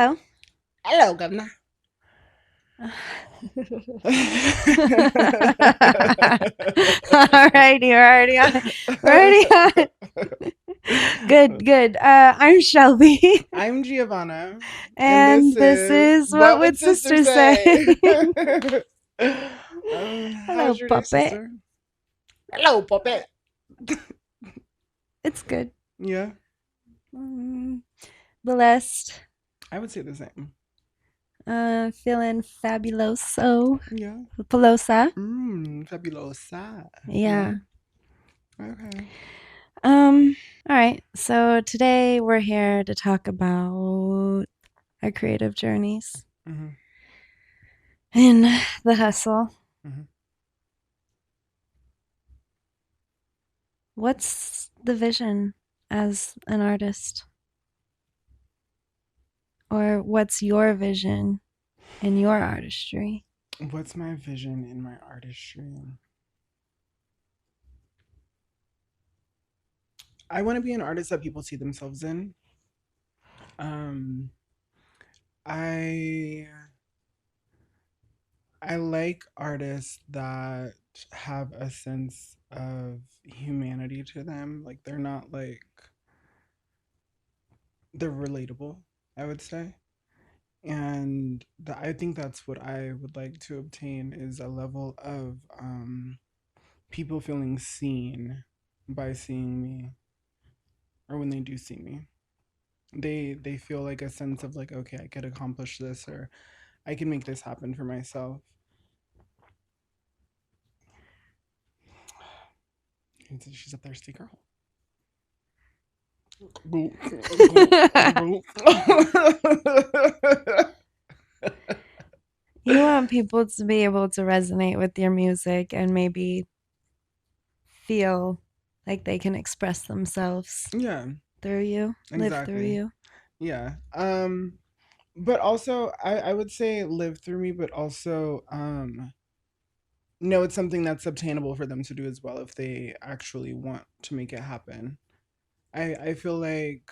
Hello. Hello, Governor. Alrighty, we're already on it. We're already on it. Good, good. I'm Shelby, I'm Giovanna, and this and this is is What What Would Would Sister Sister Say? Say? Hello, How's your day, puppet. sister? Hello, puppet. It's good. Yeah, Mm, Blessed. I would say the same. Feeling fabuloso. Yeah. Pelosa. Fabulosa. Yeah. Yeah. Okay. Um, all right. So today we're here to talk about our creative journeys Mm-hmm. in the hustle. Mm-hmm. What's the vision as an artist? Or what's your vision in your artistry? What's my vision in my artistry? I want to be an artist that people see themselves in. Um, I I like artists that have a sense of humanity to them. Like they're not like they're relatable, I would say. And I think that's what I would like to obtain is a level of people feeling seen by seeing me or when they do see me. They feel like a sense of like, okay, I could accomplish this or I can make this happen for myself. She's a thirsty girl. Go, go, go. You want people to be able to resonate with your music and maybe feel like they can express themselves Yeah, through you, live through exactly. you. Yeah. But also I would say live through me, but also know it's something that's obtainable for them to do as well if they actually want to make it happen. I feel like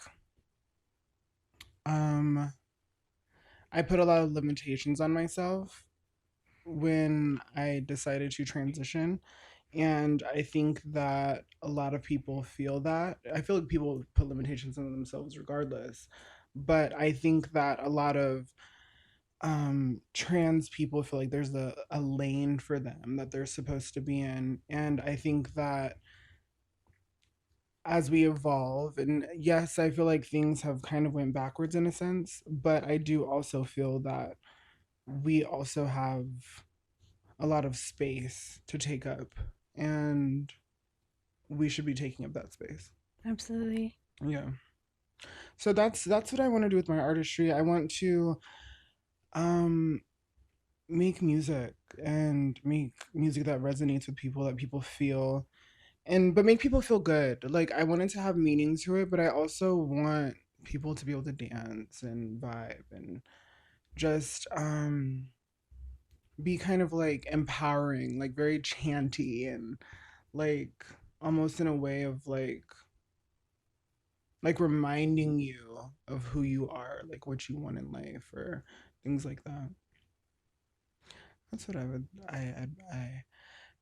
um I put a lot of limitations on myself when I decided to transition. And I think that a lot of people feel that. I feel like people put limitations on themselves regardless. But I think that a lot of trans people feel like there's a lane for them that they're supposed to be in. And I think that as we evolve, and yes, I feel like things have kind of went backwards in a sense, but I do also feel that we also have a lot of space to take up, and we should be taking up that space. Absolutely. Yeah. So that's what I want to do with my artistry. I want to um make music and make music that resonates with people, that people feel, and but make people feel good. Like I wanted to have meaning to it, but I also want people to be able to dance and vibe and just be kind of like empowering, like very chanty and like almost in a way of like reminding you of who you are, like what you want in life or things like that. That's what I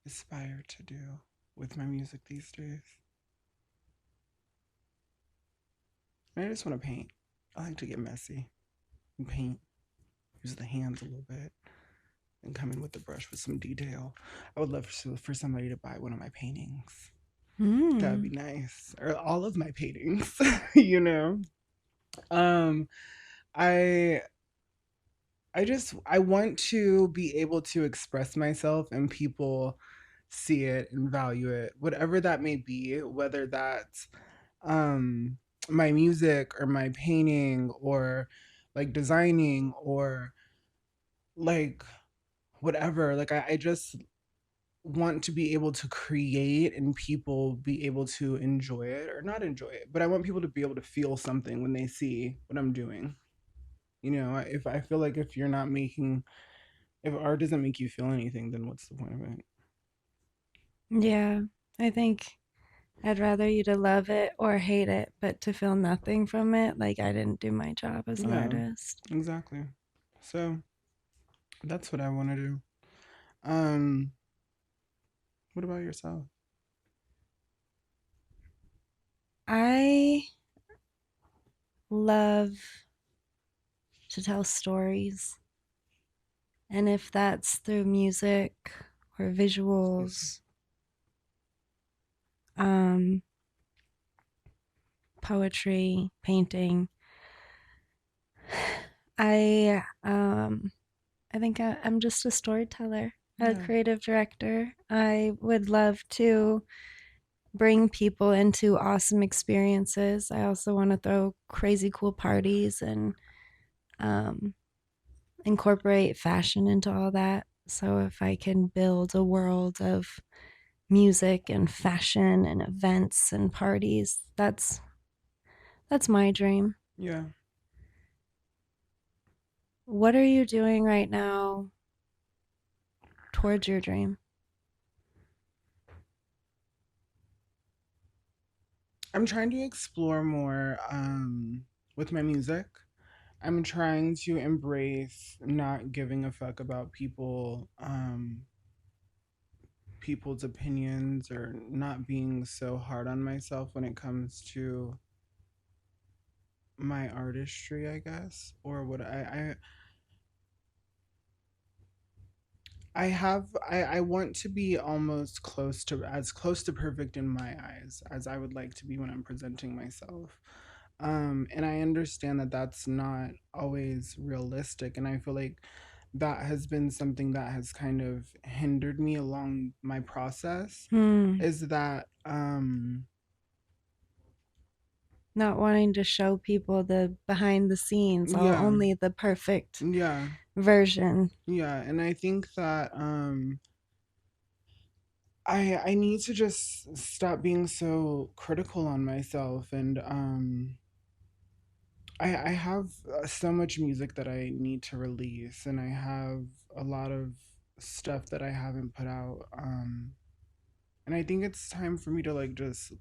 aspire to do with my music these days. And I just want to paint. I like to get messy and paint. Use the hands a little bit and come in with the brush with some detail. I would love for somebody to buy one of my paintings. That would be Mm. nice. Or all of my paintings, you know. Um I I want to be able to express myself and people see it and value it, whatever that may be, whether that's um my music or my painting or like designing or like whatever. Like I just want to be able to create and people be able to enjoy it or not enjoy it. But I want people to be able to feel something when they see what I'm doing. You know, if I feel like if you're not making if art doesn't make you feel anything, then what's the point of it? Yeah, I think I'd rather you to love it or hate it, but to feel nothing from it, like I didn't do my job as an Yeah, artist. exactly. So that's what I want to do. Um, what about yourself? I love to tell stories. And if that's through music or Excuse me. visuals, um, poetry, painting, I think I'm just a storyteller, a Yeah, creative director. I would love to bring people into awesome experiences. I also want to throw crazy cool parties and um, incorporate fashion into all that. So if I can build a world of music and fashion and events and parties, that's my dream. yeah. What are you doing right now towards your dream? I'm trying to explore more with my music. I'm trying to embrace not giving a fuck about people's opinions or not being so hard on myself when it comes to my artistry, I guess, or what I want to be almost close to perfect in my eyes as I would like to be when I'm presenting myself. And I understand that that's not always realistic, and I feel like that has been something that has kind of hindered me along my process. Hmm. Is that Not wanting to show people the behind the scenes, all yeah, only the perfect yeah, version. yeah, and I think that I need to just stop being so critical on myself, and I have so much music that I need to release, and I have a lot of stuff that I haven't put out. And I think it's time for me to like just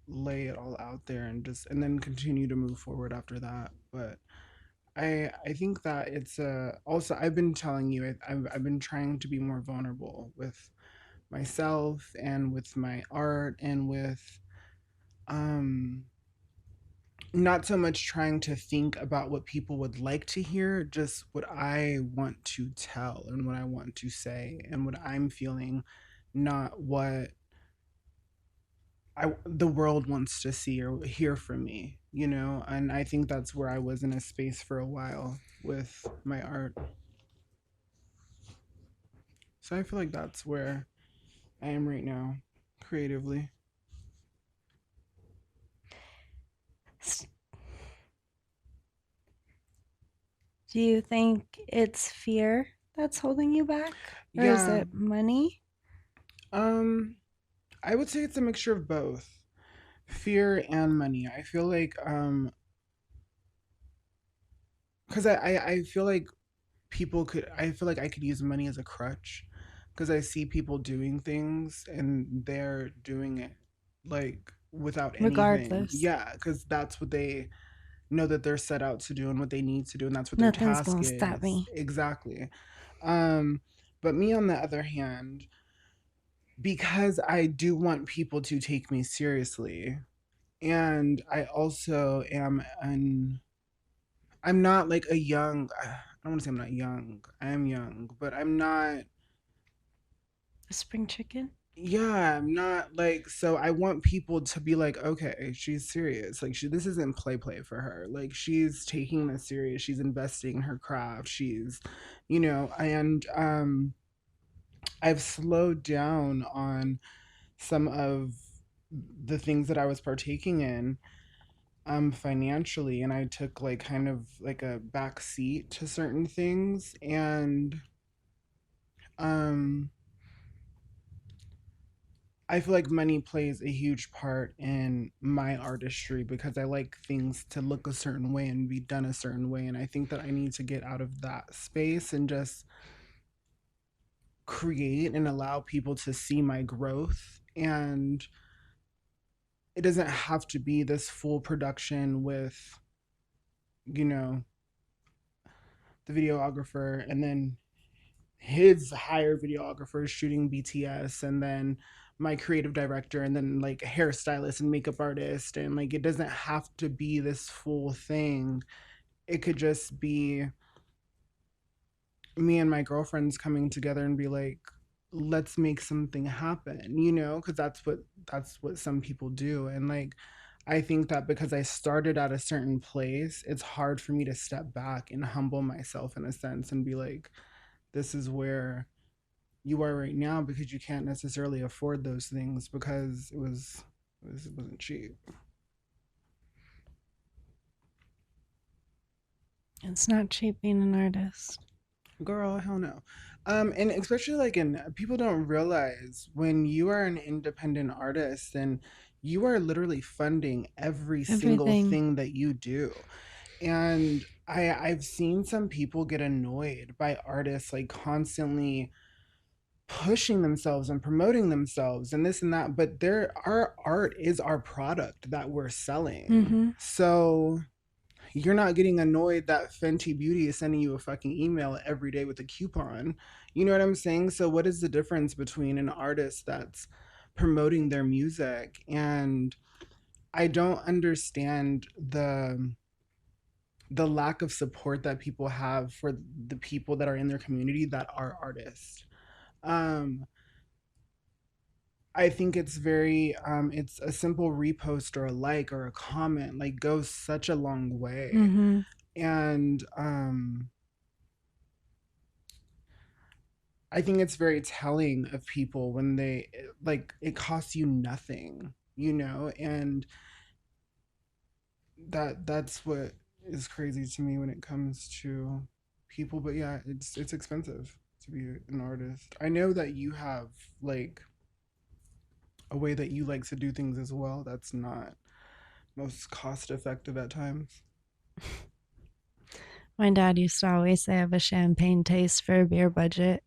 lay it all out there and just and then continue to move forward after that. But I think that it's also I've been telling you I've been trying to be more vulnerable with myself and with my art and with um not so much trying to think about what people would like to hear, just what I want to tell and what I want to say and what I'm feeling, not what the world wants to see or hear from me, you know? And I think that's where I was in a space for a while with my art. So I feel like that's where I am right now, creatively. Do you think it's fear that's holding you back? Or is Yeah. it money? Um, I would say it's a mixture of both. Fear and money. I feel like because I feel like I feel like I could use money as a crutch because I see people doing things and they're doing it like without anything. Regardless, Yeah, because that's what they know that they're set out to do and what they need to do, and that's what their nothing's task gonna stop is. me. Exactly. Um, but me on the other hand, because I do want people to take me seriously, and I also am an I'm not like a young. I don't want to say I'm not young. I am young, but I'm not. A spring chicken? Yeah, I'm not like. So I want people to be like, okay, she's serious. Like this isn't play for her. Like she's taking this serious. She's investing in her craft. She's, and I've slowed down on some of the things that I was partaking in financially, and I took like kind of like a back seat to certain things, and um I feel like money plays a huge part in my artistry because I like things to look a certain way and be done a certain way, and I think that I need to get out of that space and just create and allow people to see my growth, and it doesn't have to be this full production with, you know, the videographer and then his hire videographer shooting BTS and then my creative director and then like a hairstylist and makeup artist, and like it doesn't have to be this full thing. It could just be me and my girlfriends coming together and be like, let's make something happen, you know, because that's what some people do. And like I think that because I started at a certain place, it's hard for me to step back and humble myself in a sense and be like, this is where you are right now, because you can't necessarily afford those things because it wasn't cheap. It's not cheap being an artist. Girl, hell no. And especially like in people don't realize when you are an independent artist and you are literally funding every single Everything. thing that you do. And I've seen some people get annoyed by artists like constantly pushing themselves and promoting themselves and this and that, but there our art is our product that we're selling. Mm-hmm. So you're not getting annoyed that Fenty Beauty is sending you a fucking email every day with a coupon. You know what I'm saying? So what is the difference between an artist that's promoting their music and I don't understand the lack of support that people have for the people that are in their community that are artists. Um I think it's very it's a simple repost or a like or a comment like goes such a long way. Mm-hmm. And I think it's very telling of people when they like it costs you nothing, you know, and that's what is crazy to me when it comes to people. But yeah, it's expensive to be an artist. I know that you have like a way that you like to do things as well. That's not most cost effective at times. My dad used to always say I have a champagne taste for a beer budget.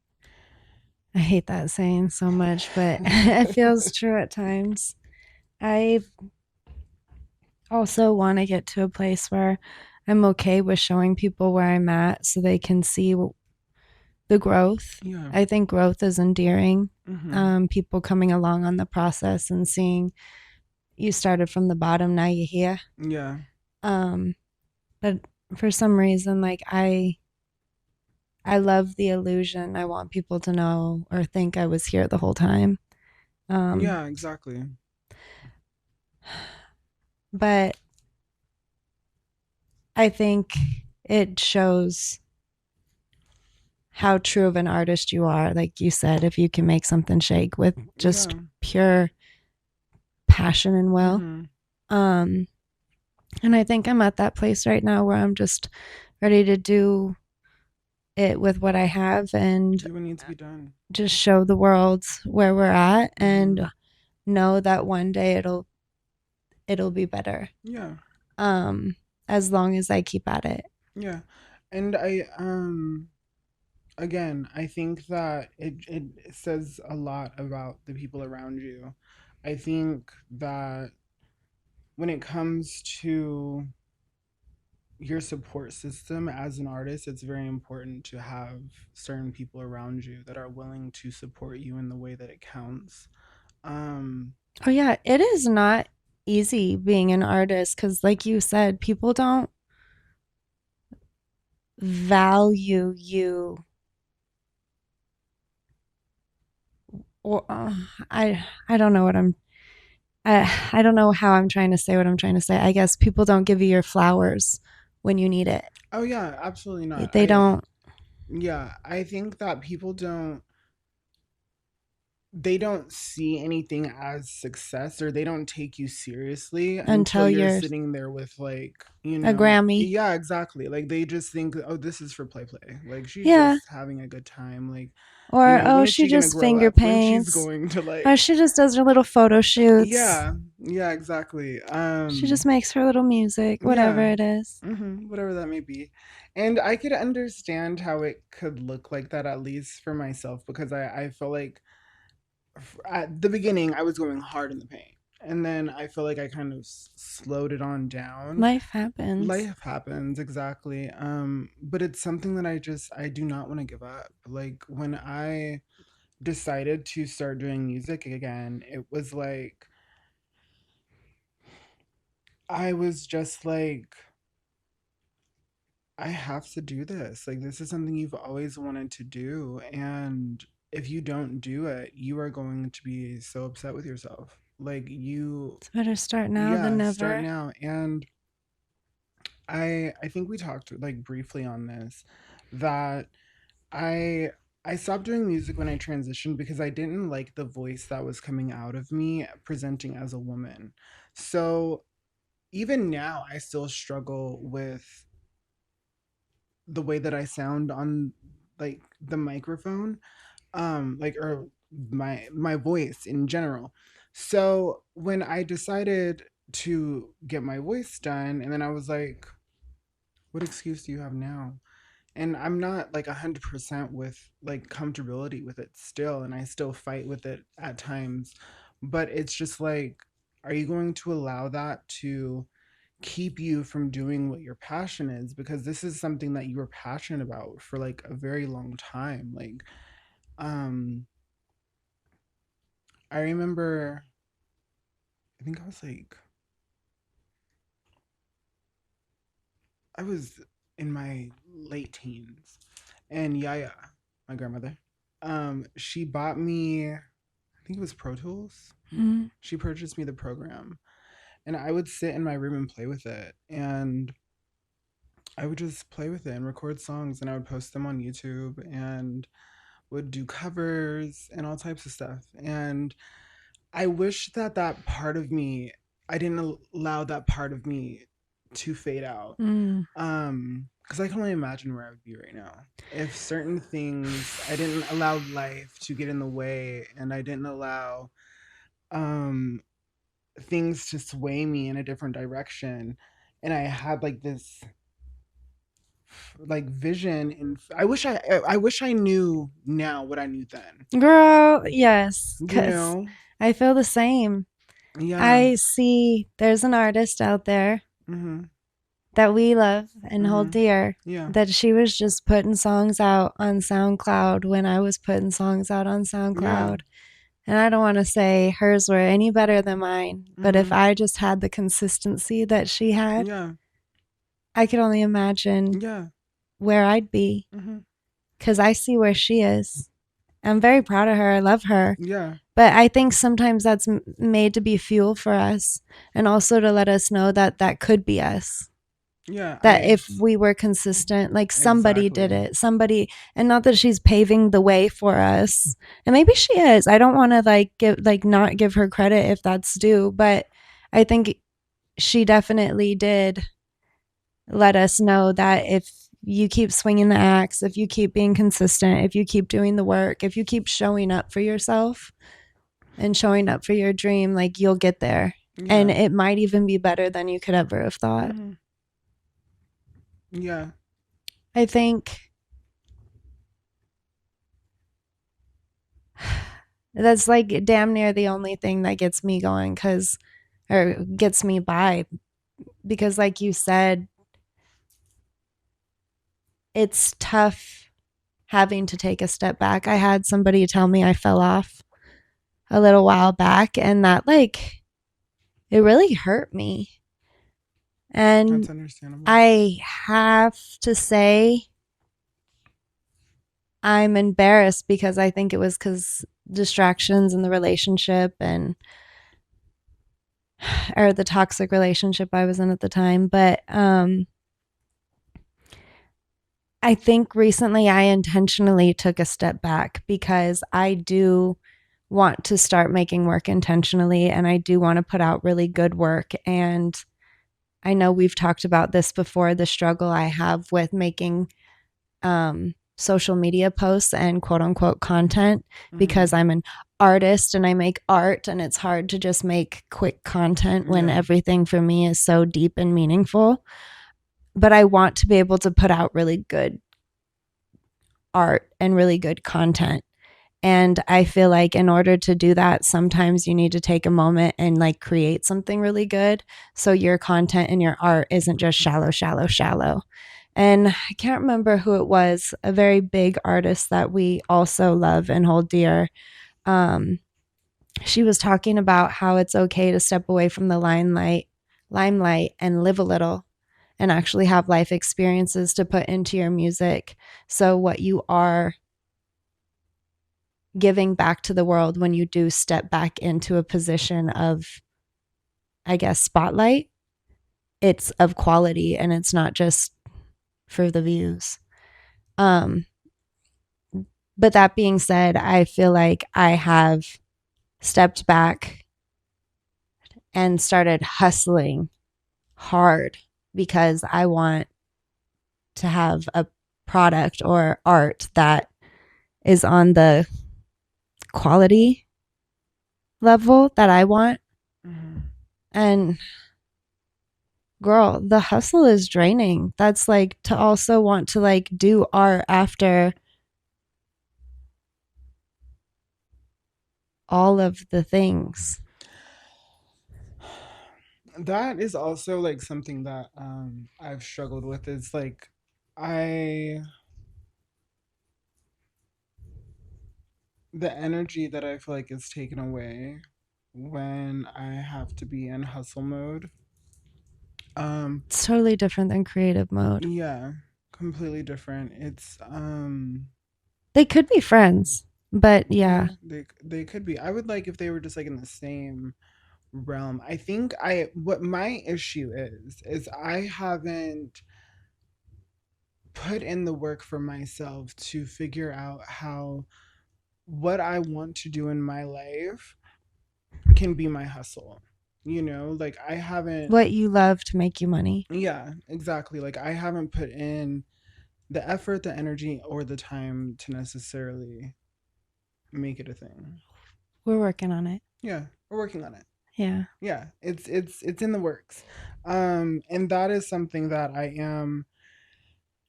I hate that saying so much, but it feels true at times. I also want to get to a place where I'm okay with showing people where I'm at so they can see the growth. Yeah. I think growth is endearing. Mm-hmm. People coming along on the process and seeing you started from the bottom, now you're here. Yeah. Um, but for some reason, like I love the illusion. I want people to know or think I was here the whole time. Um, Yeah, exactly. but I think it shows how true of an artist you are. Like you said, if you can make something shake with just Yeah. pure passion and will. Mm-hmm. Um, and I think I'm at that place right now where I'm just ready to do it with what I have and Do what needs to be done. just show the world where we're at Mm-hmm. and know that one day it'll be better. Yeah. Um, as long as I keep at it. Yeah. And again, I think that it says a lot about the people around you. I think that when it comes to your support system as an artist, it's very important to have certain people around you that are willing to support you in the way that it counts. Um, Oh yeah, it is not easy being an artist because like you said, people don't value you or I don't know what I don't know how I'm trying to say what I'm trying to say. I guess people don't give you your flowers when you need it. oh yeah, absolutely not. They don't I think that people they don't see anything as success, or they don't take you seriously until until you're you're sitting there with like, you a know, Grammy. yeah, exactly. Like they just think, oh, this is for play. Like she's Yeah. just having a good time. Like, you Or know, oh, when is she she gonna just grow finger up? When she's paints. going to Or like, she just does her little photo shoots. yeah, yeah, exactly. She just makes her little music, whatever Yeah, it is. whatever that may be. And I could understand how it could look like that, at least for myself, because I felt like at the beginning I was going hard in the paint. And then I feel like I kind of slowed it on down. Life happens. Life happens, exactly. But it's something that I do not want to give up. Like when I decided to start doing music again, it was like I was just like, I have to do this. Like, this is something you've always wanted to do. And if you don't do it, you are going to be so upset with yourself. Like, It's better start now than yeah, start never. now. And I think we talked like briefly on this that I I stopped doing music when I transitioned because I didn't like the voice that was coming out of me presenting as a woman. So even now I still struggle with the way that I sound on like the microphone, like or my voice in general. So when I decided to get my voice done, and then I was like, what excuse do you have now? And I'm not like 100% with like comfortability with it still, and I still fight with it at times. But it's just like, are you going to allow that to keep you from doing what your passion is? Because this is something that you were passionate about for like a very long time. Like, um, I remember, I think I was like, I was in my late teens, and Yaya, my grandmother, she bought me, I think it was Pro Tools. Mm. She purchased me the program, and I would sit in my room and play with it. And I would just play with it and record songs, and I would post them on YouTube and would do covers and all types of stuff. And I wish that that part of me, I didn't allow that part of me to fade out. Mm. Because I can only imagine where I would be right now if certain things, I didn't allow life to get in the way, and I didn't allow um things to sway me in a different direction. And I had like this like vision, and I wish I knew now what I knew then. Girl, yes, You because know? I feel the same. Yeah. I see there's an artist out there Mhm. that we love and hold Mhm. dear Yeah. that she was just putting songs out on SoundCloud when I was putting songs out on Yeah. SoundCloud. And I don't want to say hers were any better than mine, but if Mhm. I just had the consistency that she had, Yeah. I could only imagine Yeah. where I'd be Mhm. because I see where she is. I'm very proud of her. I love her. Yeah. But I think sometimes that's made to be fuel for us and also to let us know that that could be us. Yeah. That I if we were consistent, like somebody did exactly. it, somebody, and not that she's paving the way for us. And maybe she is. I don't want to like give, like, not give her credit if that's due, but I think she definitely did let us know that if you keep swinging the axe, if you keep being consistent, if you keep doing the work, if you keep showing up for yourself and showing up for your dream, like you'll get there. And Yeah. it might even be better than you could ever have thought. Mhm. Yeah. I think that's like damn near the only thing that gets me going because, or gets me by. Because, like you said, it's tough having to take a step back. I had somebody tell me I fell off a little while back, and that, like, it really hurt me. That's And understandable. I have to say, I'm embarrassed because I think it was because distractions in the relationship and or the toxic relationship I was in at the time. But I think recently I intentionally took a step back because I do want to start making work intentionally and I do want to put out really good work. And I know we've talked about this before, the struggle I have with making social media posts and quote unquote content because Mhm. I'm an artist and I make art, and it's hard to just make quick content when Yeah. everything for me is so deep and meaningful. But I want to be able to put out really good art and really good content. And I feel like in order to do that, sometimes you need to take a moment and like create something really good. So your content and your art isn't just shallow, shallow, shallow. And I can't remember who it was, a very big artist that we also love and hold dear. Um, she was talking about how it's okay to step away from the limelight and live a little and actually have life experiences to put into your music. So what you are giving back to the world when you do step back into a position of, I guess, spotlight, it's of quality and it's not just for the views. Um, but that being said, I feel like I have stepped back and started hustling hard because I want to have a product or art that is on the quality level that I want. Mhm. And girl, the hustle is draining. That's like to also want to like do art after all of the things. That is also like something that I've struggled with. Is like I the energy that I feel like is taken away when I have to be in hustle mode. Um It's totally different than creative mode. yeah, completely different. It's They could be friends, but yeah, yeah, they could be. I would like if they were just like in the same realm. I think I what my issue is I haven't put in the work for myself to figure out how what I want to do in my life can be my hustle. You know, like I haven't, what you love to make you money. yeah, exactly. Like I haven't put in the effort, the energy, or the time to necessarily make it a thing. We're working on it. Yeah, we're working on it. Yeah. Yeah, it's in the works. And that is something that I am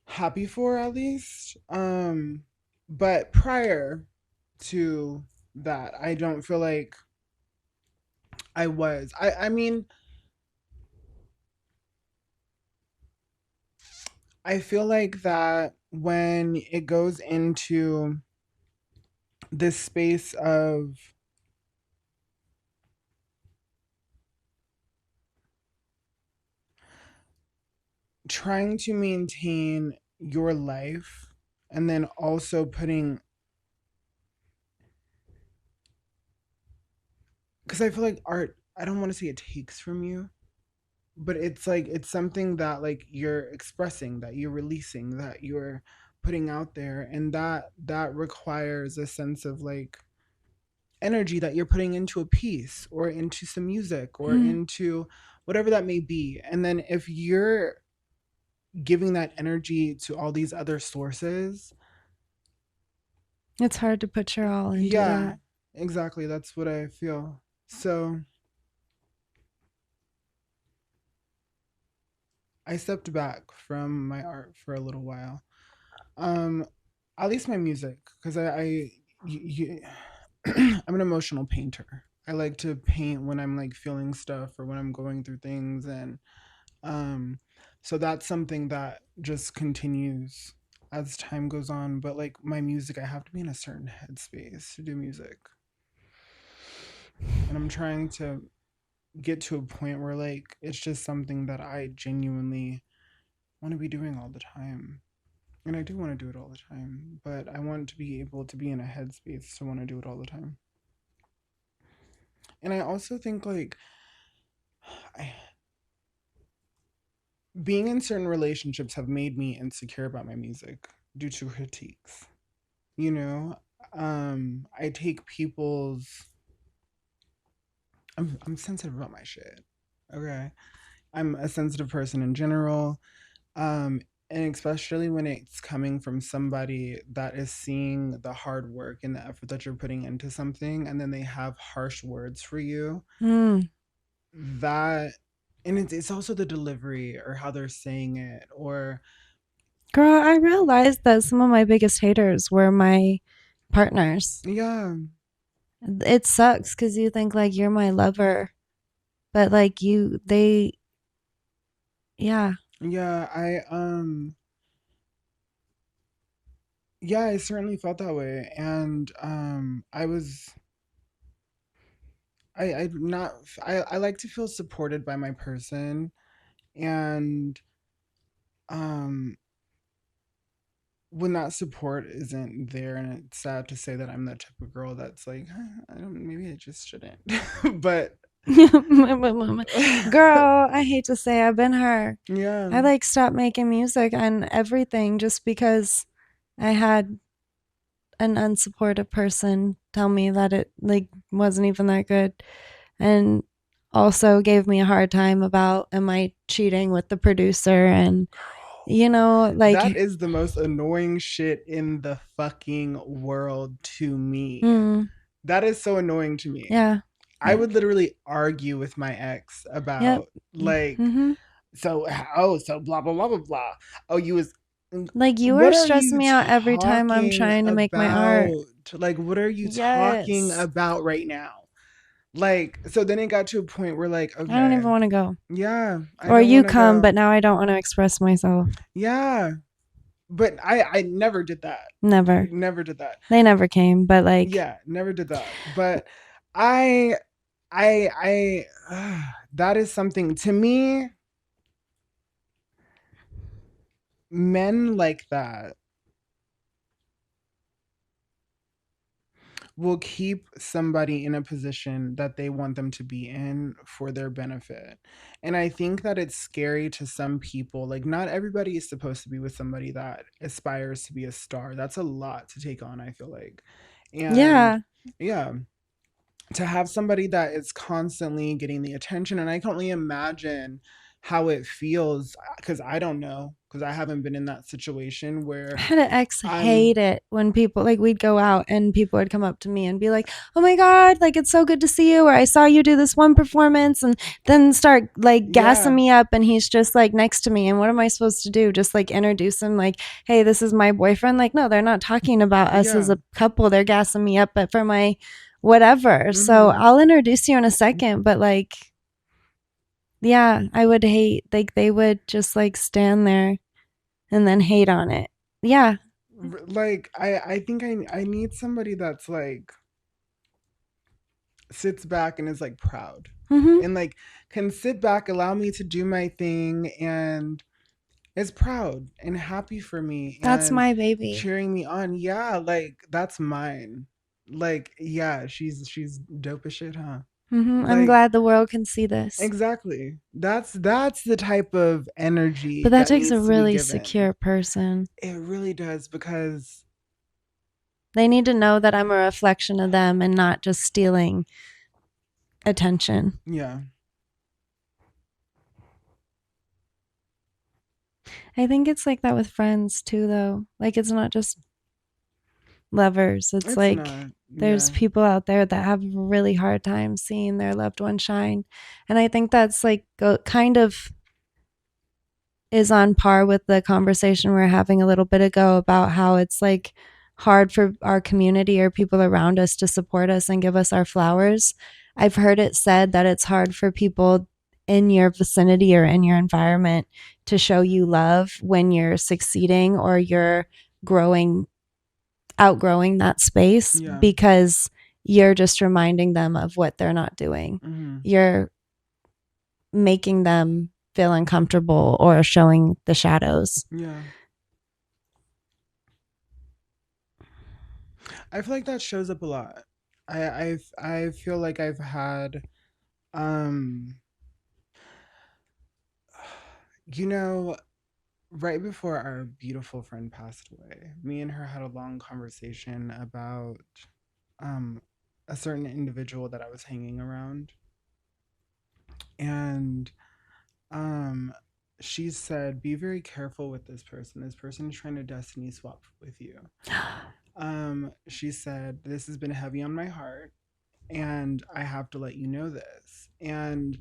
happy for at least. But prior to that, I don't feel like I was. I mean, I feel like that when it goes into this space of trying to maintain your life and then also putting, because I feel like art, I don't want to say it takes from you, but it's like it's something that like you're expressing, that you're releasing, that you're putting out there, and that requires a sense of like energy that you're putting into a piece or into some music or Mm, into whatever that may be. And then if you're giving that energy to all these other sources, it's hard to put your all into yeah, that. exactly, that's what I feel. So I stepped back from my art for a little while. Um, at least my music, because I'm an emotional painter. I like to paint when I'm like feeling stuff or when I'm going through things, and um, so that's something that just continues as time goes on. But like my music, I have to be in a certain headspace to do music, and I'm trying to get to a point where like it's just something that I genuinely want to be doing all the time. And I do want to do it all the time, but I want to be able to be in a headspace to want to do it all the time. And I also think like I, being in certain relationships have made me insecure about my music due to critiques. You know, I take people's. I'm sensitive about my shit. Okay, I'm a sensitive person in general. Um, and especially when it's coming from somebody that is seeing the hard work and the effort that you're putting into something, and then they have harsh words for you. Mm. That, and it's also the delivery or how they're saying it, or Girl, I realized that some of my biggest haters were my partners. Yeah. It sucks because you think like you're my lover, but like yeah. Yeah, yeah, I certainly felt that way. And I not I like to feel supported by my person. And um when that support isn't there, and it's sad to say that I'm that type of girl that's like, "Huh, I don't, maybe I just shouldn't." But Girl, I hate to say I've been her. yeah. I like stopped making music and everything just because I had an unsupportive person tell me that it like wasn't even that good, and also gave me a hard time about am I cheating with the producer, and That like is the most annoying shit in the fucking world to me. mm, That is so annoying to me. yeah. I would literally argue with my ex Yep. about, like, Mm-hmm. so, oh, so blah blah blah blah blah. Oh, you was, Like you are what are stressing you me out every time I'm talking trying to make my art. about? Like, what are you talking Yes. about right now? Like, so then it got to a point where, like, I don't okay, even want to go. yeah, I Or don't you want to come, go. but now I don't want to express myself. Yeah, but I never did that. Never. Never did that. They never came, but like, Yeah, never did that. But I that is something to me. Men like that will keep somebody in a position that they want them to be in for their benefit. And I think that it's scary to some people. Like, not everybody is supposed to be with somebody that aspires to be a star. That's a lot to take on, I feel like. And yeah. yeah, to have somebody that is constantly getting the attention, and I can only imagine how it feels, because I don't know, because I haven't been in that situation I where had an ex I'm hate it when people like we'd go out and people would come up to me and be like, "Oh my god, like it's so good to see you," or "I saw you do this one performance," and then start like gassing yeah. me up, and he's just like next to me, and what am I supposed to do? Just like introduce him like, "Hey, this is my boyfriend." Like, no, they're not talking about us as Yeah. a couple. They're gassing me up but for my whatever. So, Mm-hmm. I'll introduce you in a second, but like yeah, I would hate like they would just like stand there and then hate on it. Yeah. Like, I think I need somebody that's like sits back and is like proud, Mhm. and like can sit back, allow me to do my thing, and is proud and happy for me That's and my baby. cheering me on. Yeah, like that's mine. Like, yeah, she's dope as shit, huh? I'm Like, glad the world can see this. exactly. That's the type of But energy that that takes a needs to be really given. secure person. It really does, because They need to know that I'm a reflection of them and not just stealing attention. yeah, I think it's like that with friends too, though. Like, it's not just lovers, it's it's like not. there's Yeah. people out there that have a really hard time seeing their loved one shine. And I think that's like kind of is on par with the conversation we are having a little bit ago about how it's like hard for our community or people around us to support us and give us our flowers. I've heard it said that it's hard for people in your vicinity or in your environment to show you love when you're succeeding or you're growing, outgrowing that space Yeah. because you're just reminding them of what they're not doing. Hmm. You're making them feel uncomfortable or showing the shadows. Yeah. I feel like that shows up a lot. I feel like I've had um you know, right before our beautiful friend passed away, me and her had a long conversation about um a certain individual that I was hanging around. And um she said, be very careful with this person. This person is trying to destiny swap with you. She said, this has been heavy on my heart, and I have to let you know this. And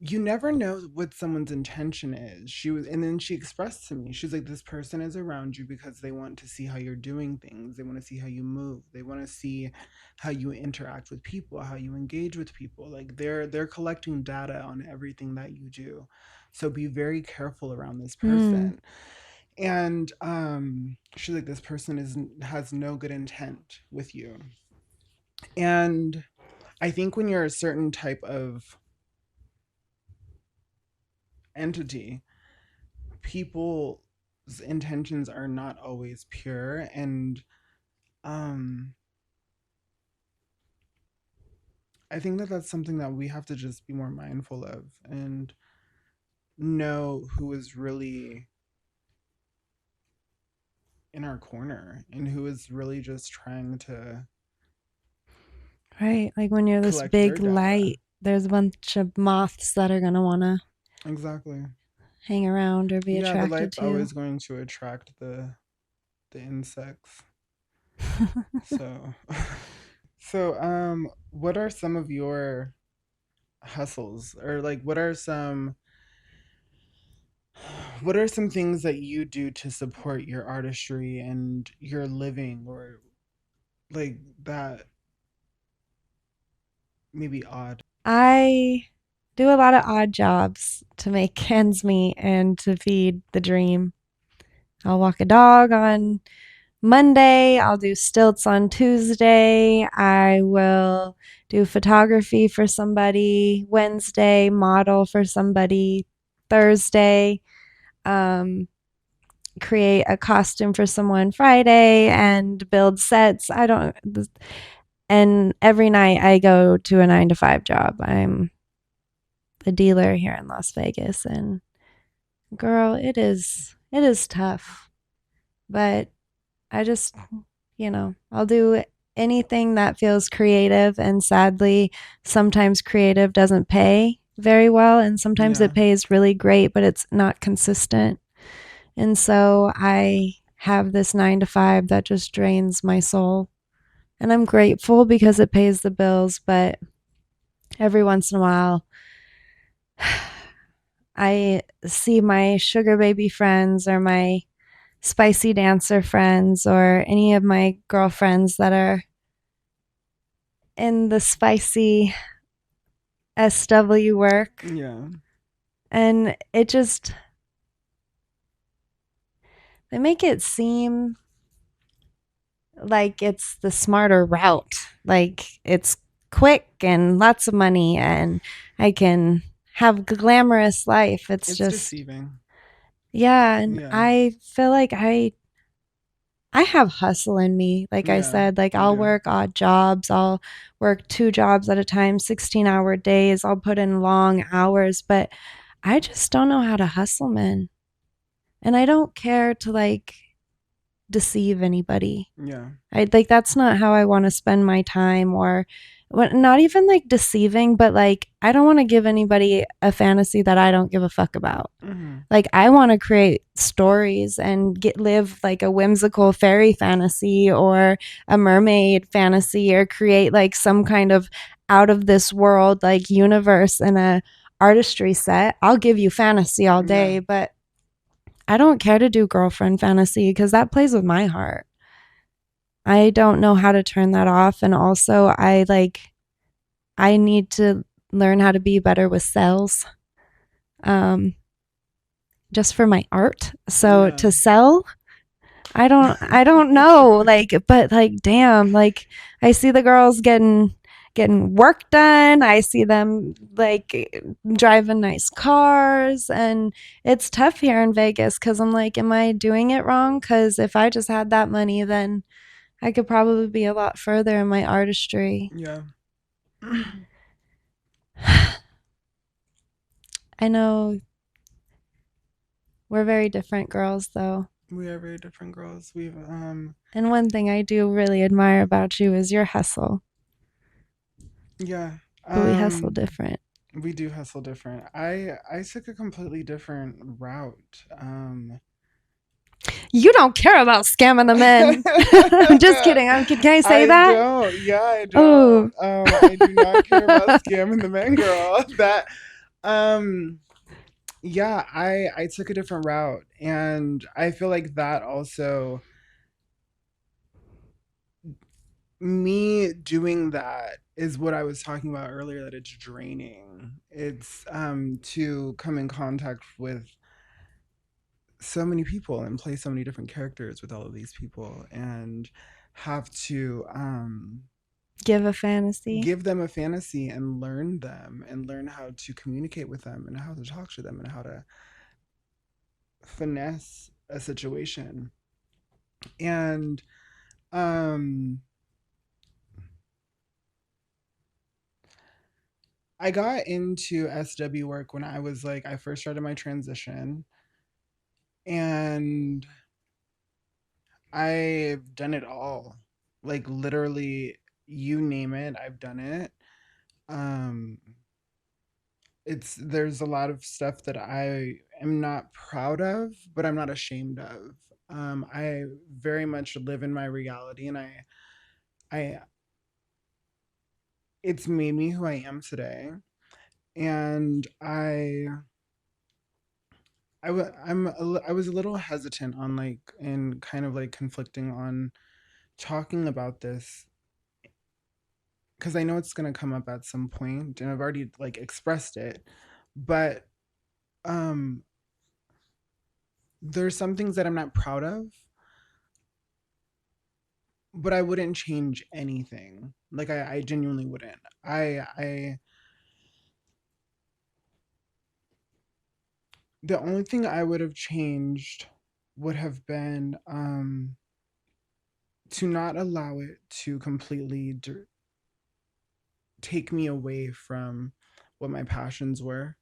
you never know what someone's intention is. And then she expressed to me, she's like, this person is around you because they want to see how you're doing things. They want to see how you move. They want to see how you interact with people, how you engage with people. Like they're collecting data on everything that you do. So be very careful around this Mm, person. And she's like, this person is has no good intent with you. And I think when you're a certain type of entity, people's intentions are not always pure. And um I think that that's something that we have to just be more mindful of and know who is really in our corner and who is really just trying to right. Like when you're this collect their big data. light, there's a bunch of moths that are going to want to Exactly. hang around or be Yeah, the attracted light's to. always going to attract the insects. So what are some of your hustles, or like what are some things that you do to support your artistry and your living, or like that maybe odd? I do a lot of odd jobs to make ends meet and to feed the dream. I'll walk a dog on Monday. I'll do stilts on Tuesday. I will do photography for somebody Wednesday, model for somebody Thursday, um, create a costume for someone Friday, and build sets. I don't, and every night I go to a 9 to 5 job. I'm a dealer here in Las Vegas, and girl, it is tough, but I just, I'll do anything that feels creative. And sadly, sometimes creative doesn't pay very well. And sometimes Yeah. it pays really great, but it's not consistent. And so I have this 9 to 5 that just drains my soul. And I'm grateful because it pays the bills. But every once in a while, I see my sugar baby friends or my spicy dancer friends or any of my girlfriends that are in the spicy SW work. Yeah. And they make it seem like it's the smarter route. Like it's quick and lots of money and I can have a glamorous life. It's It's just, deceiving. yeah. And Yeah. I feel like I have hustle in me. Like I Yeah, said, like you I'll do. work odd jobs. I'll work 2 jobs at a time, 16-hour days. I'll put in long hours, but I just don't know how to hustle, man. And I don't care to like deceive anybody. Yeah. I like that's not how I want to spend my time or not even like deceiving, but like I don't want to give anybody a fantasy that I don't give a fuck about. Hmm. Like I want to create stories and live like a whimsical fairy fantasy or a mermaid fantasy or create like some kind of out of this world like universe in a artistry set. I'll give you fantasy all Yeah. day, but I don't care to do girlfriend fantasy because that plays with my heart. I don't know how to turn that off. And also, I need to learn how to be better with sales um, just for my art. So Yeah. to sell, I don't know. Like, but like, damn, like I see the girls getting work done. I see them like driving nice cars, and it's tough here in Vegas because I'm like, am I doing it wrong? Because if I just had that money, then I could probably be a lot further in my artistry. Yeah. I know we're very different girls, though. We are very different girls. We've And one thing I do really admire about you is your hustle, yeah. but we hustle different. We do hustle different. I took a completely different route. You don't care about scamming the men. I'm just kidding. Can I say I that? don't. Yeah, I don't. Oh, I do not care about scamming the men, girl. That Um, yeah, I took a different route, and I feel like that also, me doing that is what I was talking about earlier, that it's draining. It's to come in contact with so many people and play so many different characters with all of these people, and have to Give a fantasy. give them a fantasy and learn how to communicate with them and how to talk to them and how to finesse a situation. And um I got into SW work when I was like, I first started my transition, and I've done it all. Like literally, you name it, I've done it. Um it's There's a lot of stuff that I am not proud of, but I'm not ashamed of. I very much live in my reality, and I it's made me who I am today. And I was a little hesitant on like, and kind of like conflicting on talking about this, because I know it's gonna come up at some point, and I've already like expressed it. But um, there's some things that I'm not proud of, but I wouldn't change anything. Like I genuinely wouldn't. The only thing I would have changed would have been to not allow it to completely take me away from what my passions were.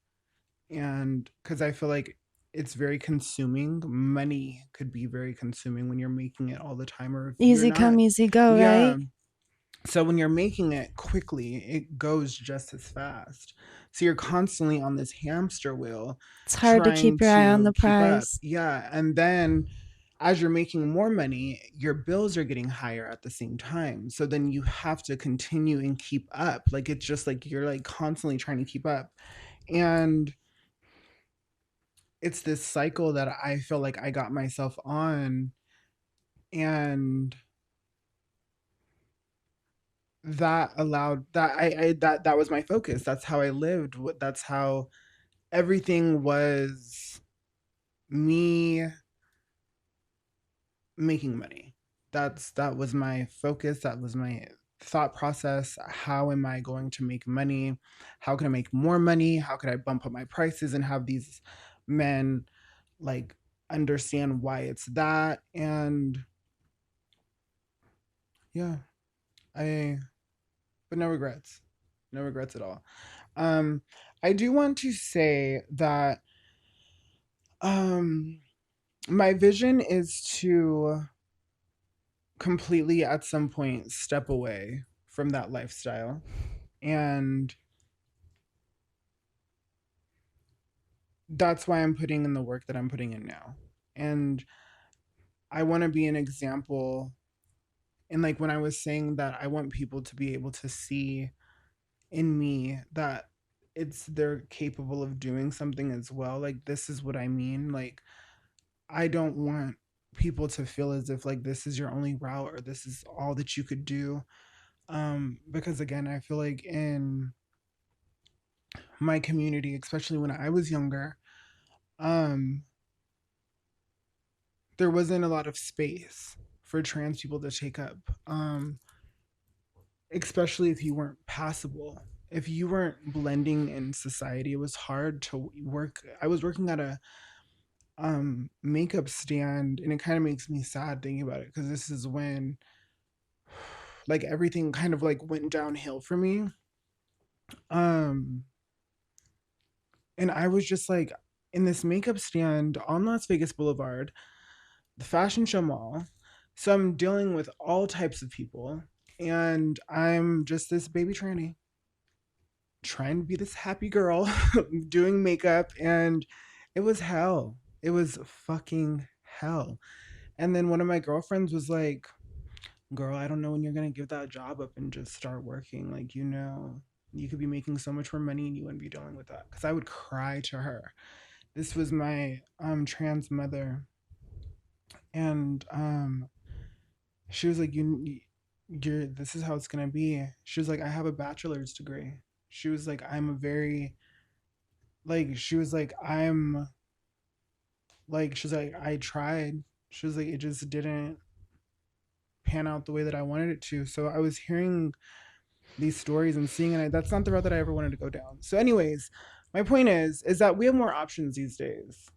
And because I feel like it's very consuming. Money could be very consuming when you're making it all the time, or if you're Easy not. come, easy go, Yeah. right? So when you're making it quickly, it goes just as fast. So you're constantly on this hamster wheel It's hard to trying keep your eye on to the keep up. prize. Yeah. And then as you're making more money, your bills are getting higher at the same time. So then you have to continue and keep up. Like it's just like you're like constantly trying to keep up. And it's this cycle that I feel like I got myself on. And that allowed that I that was my focus. That's how I lived. That's how everything was, me making money. That was my focus. That was my thought process. How am I going to make money? How can I make more money? How could I bump up my prices and have these men like understand why it's that? And yeah, I but no regrets. No regrets at all. Um I do want to say that um my vision is to completely at some point step away from that lifestyle. And that's why I'm putting in the work that I'm putting in now. And I want to be an example. And like when I was saying that, I want people to be able to see in me that they're capable of doing something as well. Like this is what I mean. Like I don't want people to feel as if like this is your only route or this is all that you could do. Because again, I feel like in my community, especially when I was younger, um, there wasn't a lot of space for trans people to take up, especially if you weren't passable. If you weren't blending in society, it was hard to work. I was working at a makeup stand, and it kind of makes me sad thinking about it because this is when like everything kind of like went downhill for me. Um, and I was just like in this makeup stand on Las Vegas Boulevard, the Fashion Show Mall. So I'm dealing with all types of people, and I'm just this baby tranny trying to be this happy girl doing makeup, and it was hell. It was fucking hell. And then one of my girlfriends was like, "Girl, I don't know when you're gonna give that job up and just start working. Like, you know." You could be making so much more money and you wouldn't be dealing with that. Because I would cry to her. This was my trans mother, and she was like, you're this is how it's gonna be. She was like, I have a bachelor's degree. She was like, I'm a very like she was like she's like, I tried. She was like, it just didn't pan out the way that I wanted it to. So I was hearing these stories and seeing it. That's not the route that I ever wanted to go down. So, anyways, my point is that we have more options these days.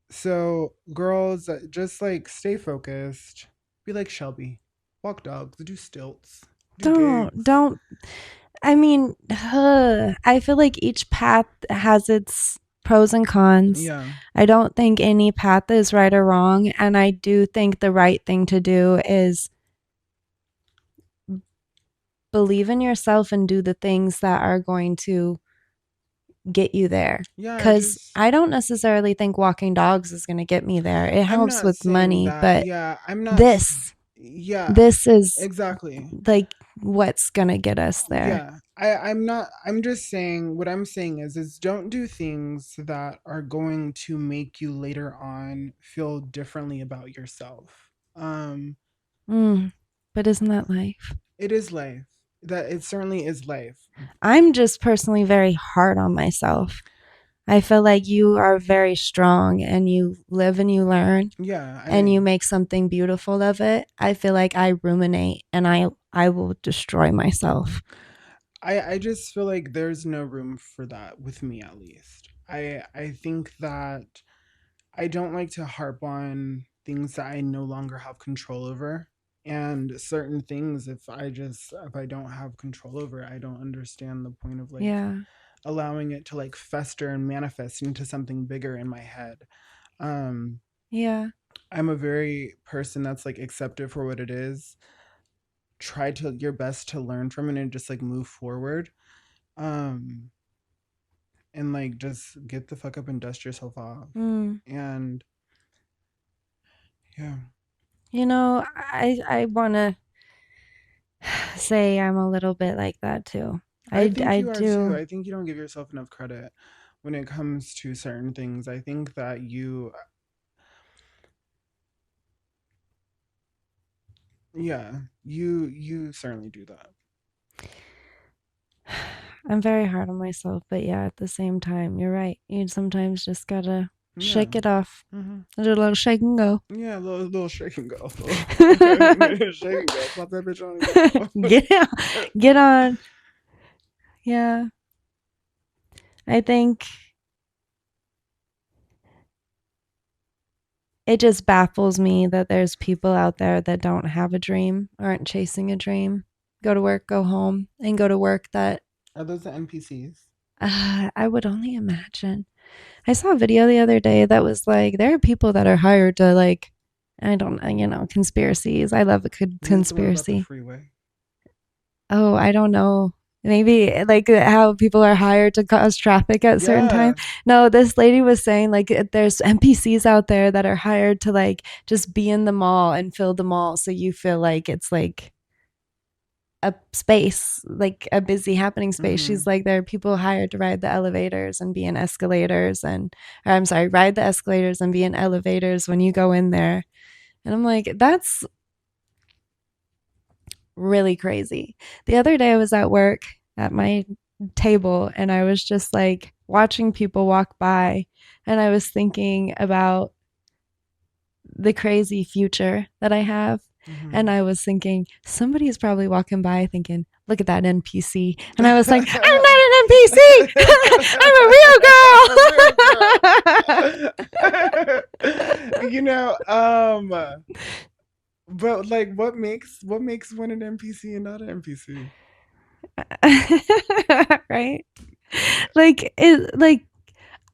So, girls, just like stay focused. Be like Shelby. Walk dogs. Do stilts. Do gigs. Don't. I mean, I feel like each path has its pros and cons. Yeah. I don't think any path is right or wrong. And I do think the right thing to do is believe in yourself and do the things that are going to get you there. Yeah. I Because just. I don't necessarily think walking dogs is going to get me there. It I'm helps not with saying money, that. but Yeah. I'm not. this, Yeah. this is Exactly. like what's going to get us there. Yeah. I'm not. I'm just saying. What I'm saying is don't do things that are going to make you later on feel differently about yourself. Mm, but isn't that life? It is life. That it certainly is life. I'm just personally very hard on myself. I feel like you are very strong and you live and you learn Yeah, and I you make something beautiful of it. I feel like I ruminate and I will destroy myself. I just feel like there's no room for that with me at least. I think that I don't like to harp on things that I no longer have control over. And certain things if I don't have control over it, I don't understand the point of like Yeah. allowing it to like fester and manifest into something bigger in my head. Um Yeah. I'm a very person that's like accept it for what it is. Try to your best to learn from it and just like move forward. Um and like just get the fuck up and dust yourself off. Mm. And yeah. I want to say I'm a little bit like that too. I think I you are too. do. I think you don't give yourself enough credit when it comes to certain things. I think that yeah, you certainly do that. I'm very hard on myself, but yeah, at the same time, you're right. You sometimes just gotta Yeah. shake it off. Hmm. Do a little shake and go. Yeah, little shake and go. Okay, shake and go. Pop that bitch on and Get out, get on. Yeah, I think it just baffles me that there's people out there that don't have a dream, aren't chasing a dream, go to work, go home, and go to work that go. Are those the NPCs? I would only imagine. I saw a video the other day that was like, there are people that are hired to, like, I don't know, conspiracies. I love a good Is it the one about the conspiracy. freeway? Oh, I don't know. Maybe like how people are hired to cause traffic at certain times. Yeah. No, this lady was saying like there's NPCs out there that are hired to like just be in the mall and fill the mall so you feel like it's like a space, like a busy happening space. She's Mm-hmm. like, there are people hired to ride the elevators and be in escalators or I'm sorry, ride the escalators and be in elevators when you go in there. And I'm like, that's really crazy. The other day I was at work at my table and I was just like watching people walk by and I was thinking about the crazy future that I have. And Mm-hmm. I was thinking, somebody's probably walking by thinking, look at that NPC. And I was like, I'm not an NPC. A real I'm girl. But like what makes one an NPC and not an NPC? a real girl. Right? Like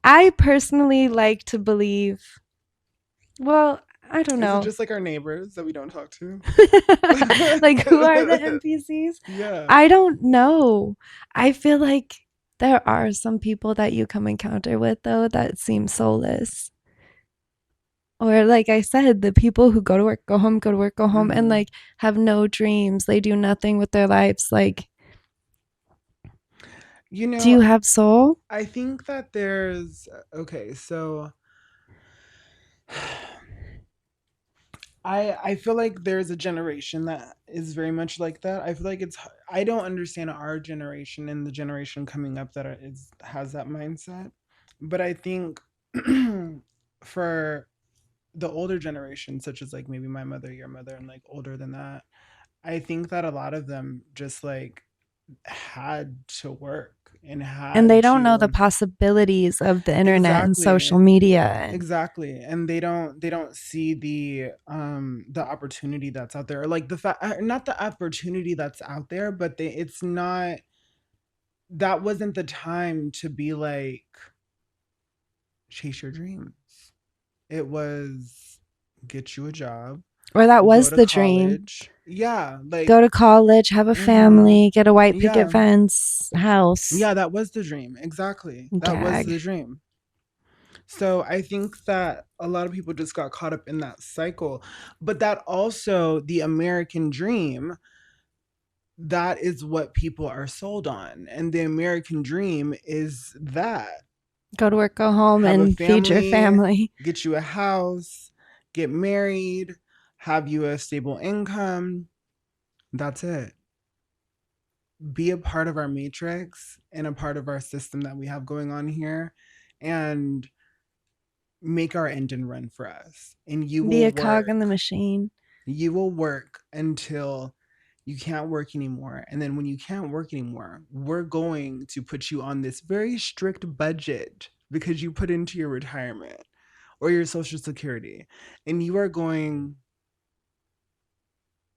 I personally like to believe, well, I don't Is it know. just like our neighbors that we don't talk to? Like who are the NPCs? Yeah. I don't know. I feel like there are some people that you come encounter with though that seem soulless. Or like I said, the people who go to work, go home, go to work, go home and Mm-hmm. like have no dreams. They do nothing with their lives. Like You Do know, you have soul? I think that there's okay, so I feel like there's a generation that is very much like that. I feel like it's I don't understand our generation and the generation coming up that is has that mindset. But I think for the older generation, such as like maybe my mother, your mother, and like older than that, I think that a lot of them just like had to work and And they had don't know the to possibilities of the internet and exactly social media. exactly and they don't see the opportunity that's out there, or like the fact, not the opportunity that's out there, but it's not, that wasn't the time to be like chase your dreams. It was get you a job, Or that go was to the dream. college, yeah, like Go to college, have a mm-hmm, family, get a white picket yeah, fence, house, yeah, that was the dream, exactly, that was gag. the dream. So I think that a lot of people just got caught up in that cycle. But that also, the American dream, that is what people are sold on. And the American dream is that Go to work, go home, have a and feed your family, family. get you a house, get married, have you a stable income. That's it. Be a part of our matrix and a part of our system that we have going on here. And make our engine run for us, and Be a cog in the machine. you will work until you can't work anymore, and then when you can't work anymore, we're going to put you on this very strict budget because you put into your retirement or your social security, and you are going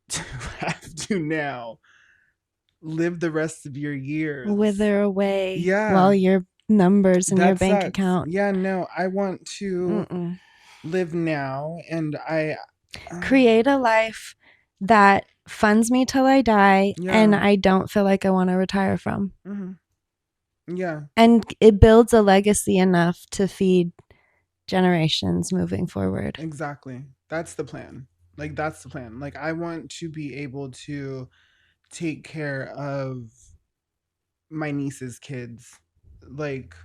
to have to now live the rest of your years. Wither away Yeah, while your numbers in your that bank sucks. account. Yeah, no, I want to Mm-mm. live now, and Create a life that funds me till I die and yeah, I don't feel like I want to retire from. hmm, yeah, And it builds a legacy enough to feed generations moving forward. exactly. That's the plan. Like that's the plan. Like I want to be able to take care of my niece's kids. Like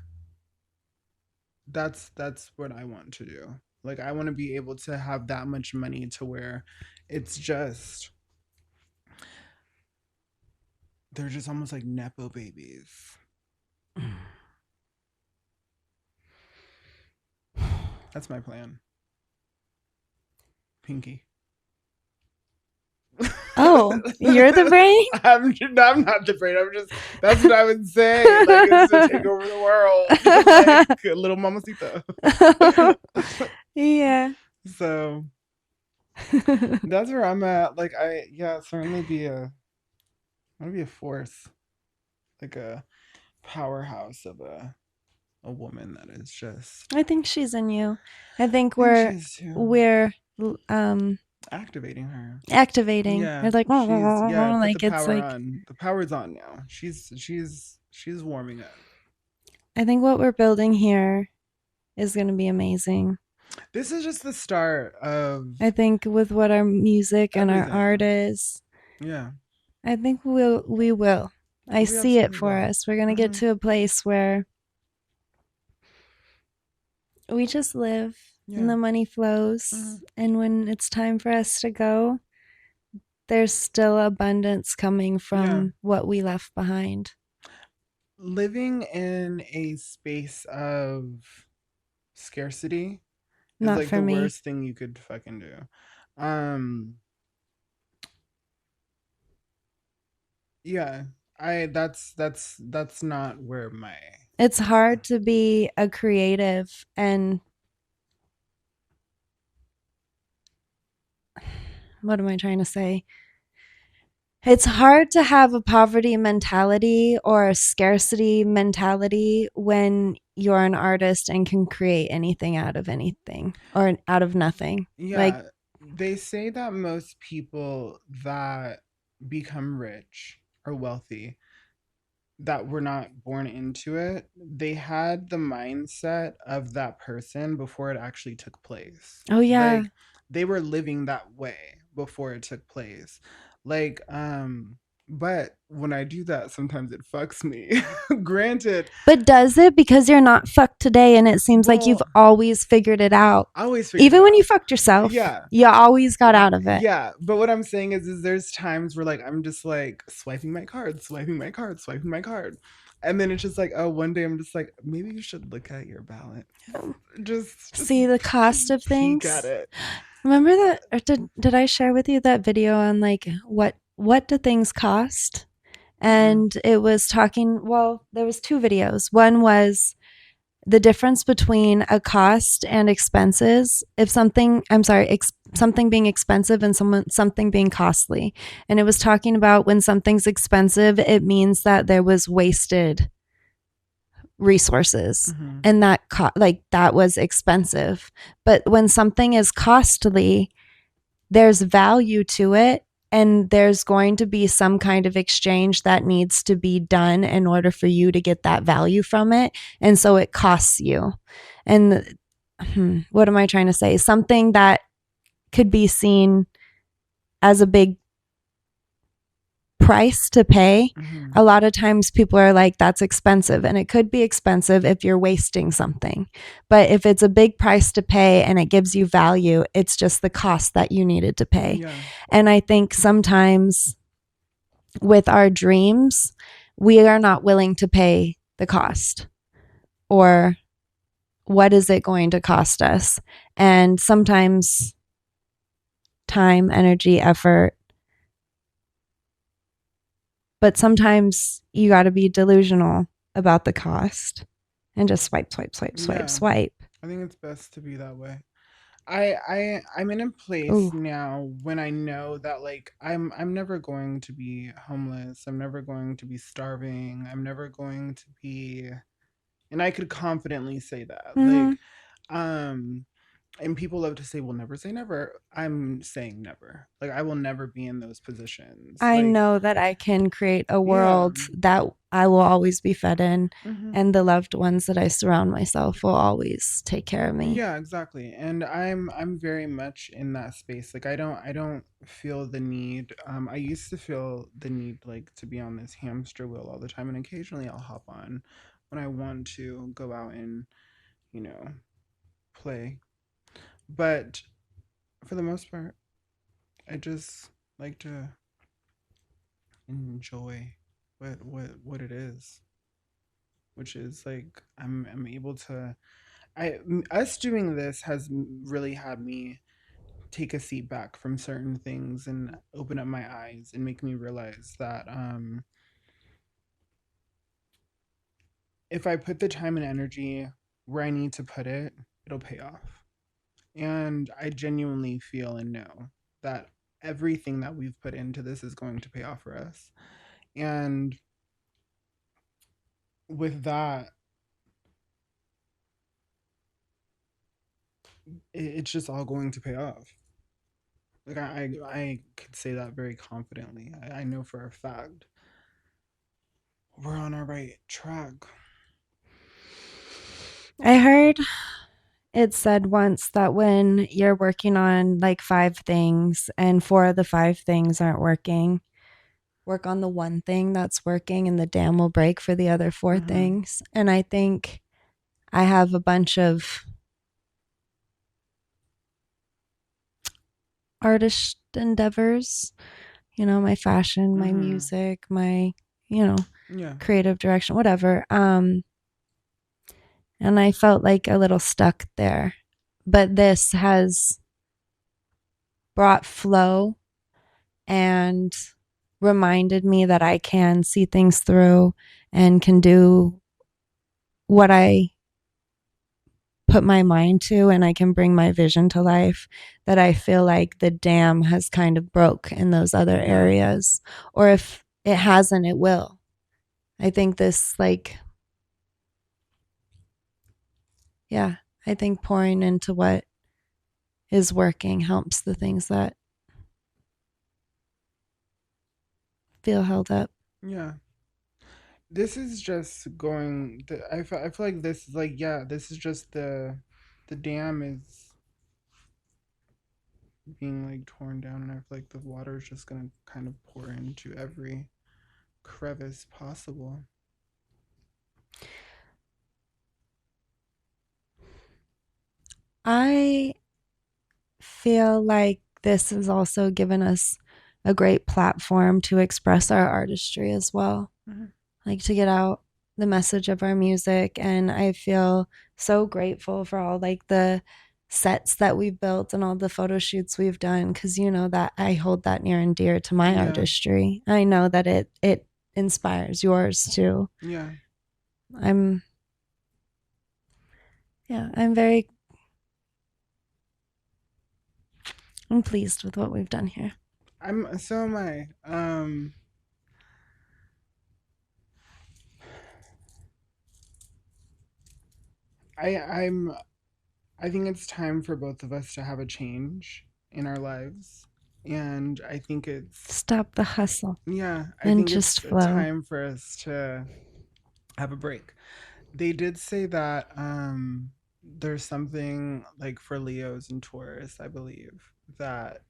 that's what I want to do. Like I want to be able to have that much money to where it's just they're just almost like nepo babies. That's my plan. Pinky. Oh, you're the brain? I'm not the brain. I'm just that's what I would say. Like it's to take over the world, like little mamacita. Yeah. So that's where I'm at. Like I yeah, certainly be a I want to be a force, like a powerhouse of a woman that is just. I think she's in you. I think I think she we're is too. we're um Activating her. activating. Yeah, It's like she's yeah. Put the like it's power like on. The power's on now. She's warming up. I think what we're building here is going to be amazing. This is just the start of I think with what our music and our art everything. is, Yeah, I think we will. I we see it absolutely for will. us. We're going to get Hmm. to a place where we just live and Yeah. the money Hmm. flows, and when it's time for us to go, there's still abundance coming Yeah. from what we left behind. Living in a space of scarcity is Not like for the me. worst thing you could fucking do. Um, yeah, I that's not where my It's hard to be a creative and what am I trying to say? It's hard to have a poverty mentality or a scarcity mentality when you're an artist and can create anything out of anything or out of nothing. Like, yeah, they say that most people that become rich or wealthy that were not born into it, they had the mindset of that person before it actually took place. oh, yeah, Like they were living that way before it took place. Like But when I do that, sometimes it fucks me. Granted, But does it? Because you're not fucked today and it seems like you've well, always figured it out. I always figured it Even when you out. fucked yourself, Yeah. you always got out of it. Yeah, but what I'm saying is there's times where like I'm just like swiping my card, swiping my card, swiping my card. And then it's just like, oh, one day I'm just like, maybe you should look at your balance. Just See the just cost of peek at things. it. Remember that? Or did I share with you that video on like what do things cost? Mm-mm. And it was talking. Well, there was two videos. One was the difference between a cost and expenses. If something, I'm sorry, something being expensive and something being costly. And it was talking about when something's expensive, it means that there was wasted resources Mm-hmm. and that like that was expensive. But when something is costly, there's value to it, and there's going to be some kind of exchange that needs to be done in order for you to get that value from it, and so it costs you. And what am I trying to say? Something that could be seen as a big price to pay, Mm-hmm. a lot of times people are like, that's expensive. And it could be expensive if you're wasting something. But if it's a big price to pay and it gives you value, it's just the cost that you needed to pay. Yeah. And I think sometimes with our dreams, we are not willing to pay the cost, or what is it going to cost us? And sometimes time, energy, effort, but sometimes you got to be delusional about the cost and just swipe, swipe, swipe, swipe, Yeah. swipe. I think it's best to be that way. I'm in a place Ooh, now when I know that like I'm never going to be homeless. I'm never going to be starving. I'm never going to be, and I could confidently say that. mm-hmm. Like um and people love to say we'll never say never. I'm saying never. Like I will never be in those positions. I Like know that I can create a yeah. world that I will always be fed in, Hmm. and the loved ones that I surround myself will always take care of me. Yeah, exactly. And I'm very much in that space. Like I don't feel the need. I used to feel the need like to be on this hamster wheel all the time, and occasionally I'll hop on when I want to go out and, you know, play. But for the most part, I just like to enjoy what it is, which is like I'm able to us doing this has really had me take a seat back from certain things and open up my eyes and make me realize that if I put the time and energy where I need to put it, it'll pay off. And I genuinely feel and know that everything that we've put into this is going to pay off for us. And with that, it's just all going to pay off. Like I could say that very confidently. I know for a fact we're on our right track. I heard it said once that when you're working on like five things and four of the five things aren't working, work on the one thing that's working and the dam will break for the other four Mm-hmm. things. And I think I have a bunch of artist endeavors, my fashion, my Mm-hmm. music, my, you know, Yeah. creative direction, whatever. And I felt like a little stuck there. But this has brought flow and reminded me that I can see things through and can do what I put my mind to, and I can bring my vision to life, that I feel like the dam has kind of broke in those other Yeah. areas. Or if it hasn't, it will. I think this, like, yeah, I think pouring into what is working helps the things that feel held up. Yeah. This is just going. I feel like this is like yeah. This is just the dam is being like torn down, and I feel like the water is just gonna kind of pour into every. crevice possible. I feel like this has also given us a great platform to express our artistry as well, Mhm. like to get out the message of our music. And I feel so grateful for all like the sets that we've built and all the photo shoots we've done, because you know that I hold that near and dear to my Yeah, artistry. I know that it inspires yours too. yeah. I'm yeah, I'm pleased with what we've done here. So am I. I'm I think it's time for both of us to have a change in our lives. And I think it's, Stop the hustle yeah, I and think just it's flow. time for us to have a break. They did say that there's something like for Leos and Taurus, I believe, that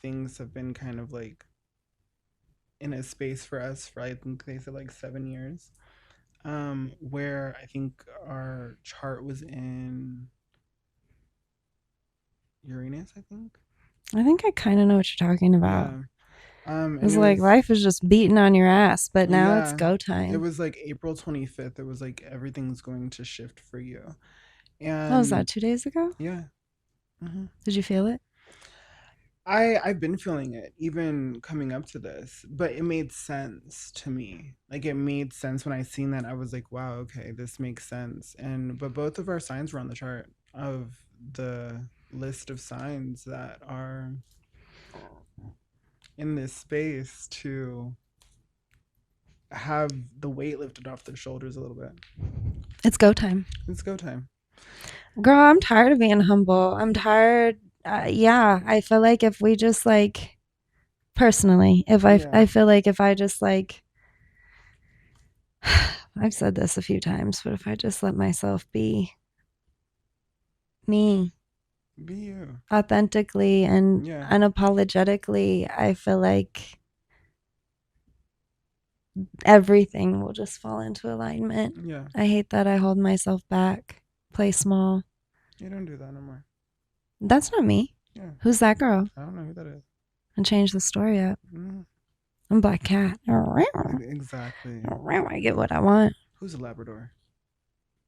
things have been kind of like in a space for us for I think they said like 7 years. Where I think our chart was in Uranus, I think. I think I kind of know what you're talking about. Yeah. And It's it like was, life is just beating on your ass, but now it's yeah, go it time. was like April 25th. It was like everything's going to shift for you. What was that, And 2 days ago? yeah. hmm Did you feel it? I've been feeling it even coming up to this, but it made sense to me. Like it made sense when I seen that. I was like, wow, okay, this makes sense. And but both of our signs were on the chart of the list of signs that are in this space to have the weight lifted off their shoulders a little bit. It's go time. It's go time. Girl, I'm tired of being humble. I'm tired. Yeah, I feel like if we just like personally, if Yeah. I feel like if I just like I've said this a few times, but if I just let myself be me Be you. authentically and Yeah. unapologetically, I feel like everything will just fall into alignment. Yeah. I hate that I hold myself back, play small. You don't do that no more. That's not me. Yeah. Who's that girl? I don't know who that is. And change the story up. Mm, I'm Black Cat. exactly. I get what I want. Who's a Labrador?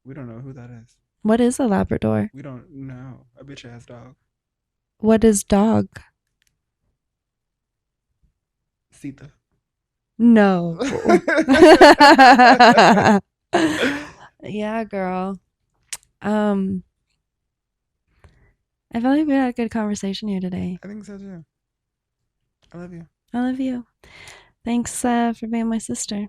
We don't know who that is. What is a Labrador? We don't know. A bitch ass dog. What is dog? Sita. No. Yeah, girl. Um, I feel like we had a good conversation here today. I think so too. I love you. I love you. Thanks for being my sister.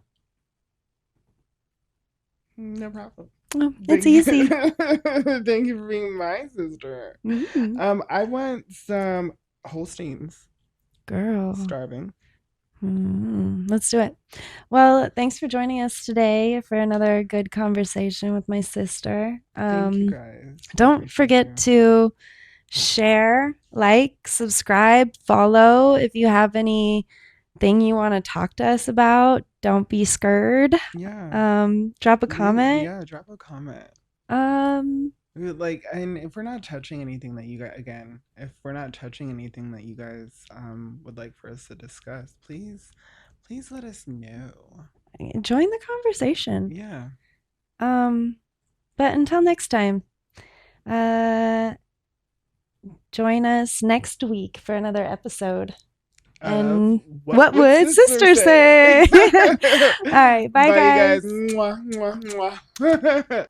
No problem. Oh, it's Thank you. easy. Thank you for being my sister. Mm, I want some Holsteins. girl. Starving. Let's do it. Well, thanks for joining us today for another good conversation with my sister. Thank you guys. I Don't appreciate forget you. to share, like, subscribe, follow. If you have anything you want to talk to us about, don't be scared. Yeah. Drop a comment. Yeah, drop a comment. Um, Like, and if we're not touching anything that you guys, again, if we're not touching anything that you guys would like for us to discuss, please let us know. Join the conversation. Yeah. Um, but until next time, uh, join us next week for another episode. Of And what what would would sister sister say? say? All right, bye Bye, you guys. guys. Mwah, mwah, mwah.